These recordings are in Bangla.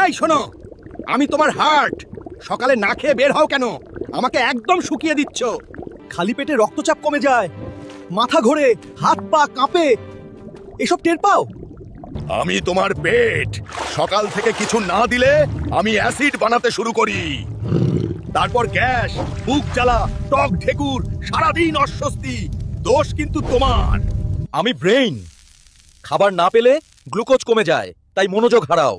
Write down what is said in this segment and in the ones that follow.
এই শোনো, আমি তোমার হার্ট। সকালে না খেয়ে বের হও কেন? আমাকে একদম শুকিয়ে দিচ্ছ। খালি পেটে রক্তচাপ কমে যায়, মাথা ঘোরে, হাত পা কাঁপে, এসব টের পাও? আমি তোমার পেট। সকাল থেকে কিছু না দিলে আমি অ্যাসিড বানাতে শুরু করি। তারপর গ্যাস, বুক জ্বালা, টক ঢেকুর, সারাদিন অস্বস্তি। দোষ কিন্তু তোমার। আমি ব্রেইন। খাবার না পেলে গ্লুকোজ কমে যায়, তাই মনোযোগ হারাও।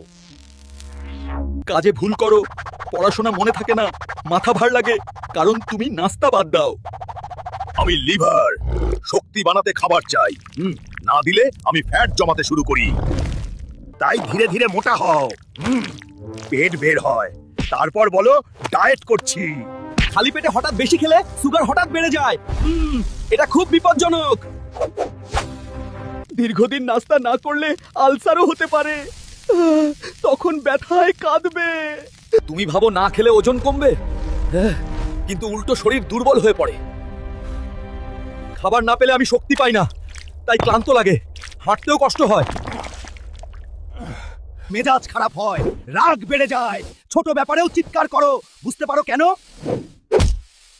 কাজে ভুল করো, পড়াশোনা মনে থাকে না, মাথা ভার লাগে, কারণ তুমি নাস্তা বাদ দাও। আমি লিভার, শক্তি বানাতে খাবার চাই। না দিলে আমি ফ্যাট জমাতে শুরু করি। তাই ধীরে ধীরে মোটা হও। পেট বের হয়, তারপর বলো ডায়েট করছি। খালি পেটে হঠাৎ বেশি খেলে সুগার হঠাৎ বেড়ে যায়। এটা খুব বিপজ্জনক। দীর্ঘদিন নাস্তা না করলে আলসারও হতে পারে। তখন ব্যথায় কাঁদবে। তুমি ভাবো না খেলে ওজন কমবে, কিন্তু উল্টো শরীর দুর্বল হয়ে পড়ে। খাবার না পেলে আমি শক্তি পাই না, তাই ক্লান্ত লাগে, হাঁটতেও কষ্ট হয়। মেজাজ খারাপ হয়, রাগ বেড়ে যায়, ছোট ব্যাপারেও চিৎকার করো। বুঝতে পারো কেন?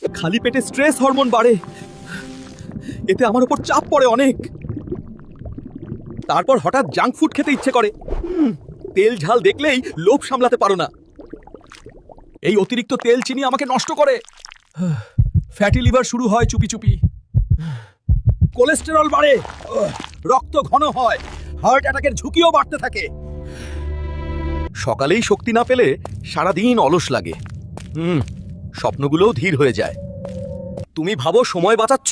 খালি পেটে স্ট্রেস হরমোন বাড়ে, এতে আমার উপর চাপ পড়ে অনেক। তারপর হঠাৎ জাঙ্ক ফুড খেতে ইচ্ছে করে। তেল ঝাল দেখলেই লোভ সামলাতে পারো না। এই অতিরিক্ত তেল চিনি আমাকে নষ্ট করে। ফ্যাটি লিভার শুরু হয় চুপি চুপি। কোলেস্টেরল বাড়ে, রক্ত ঘন হয়, হার্ট অ্যাটাকের ঝুঁকিও বাড়তে থাকে। সকালেই শক্তি না পেলে সারাদিন অলস লাগে। স্বপ্নগুলোও ধীর হয়ে যায়। তুমি ভাবো সময় বাঁচাচ্ছ,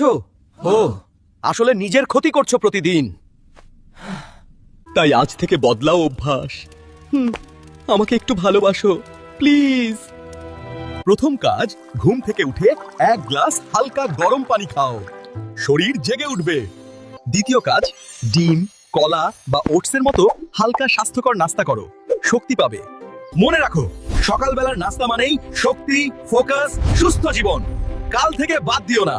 আসলে নিজের ক্ষতি করছো প্রতিদিন। তাই আজ থেকে বদলাও অভ্যাস। আমাকে একটু ভালোবাসো প্লিজ। প্রথম কাজ, ঘুম থেকে উঠে 1 গ্লাস হালকা গরম পানি খাও, শরীর জেগে উঠবে। দ্বিতীয় কাজ, ডিম, কলা বা ওটসের মতো হালকা স্বাস্থ্যকর নাস্তা করো, শক্তি পাবে। মনে রাখো, সকালবেলার নাস্তা মানেই শক্তি, ফোকাস, সুস্থ জীবন। কাল থেকে বাদ দিও না।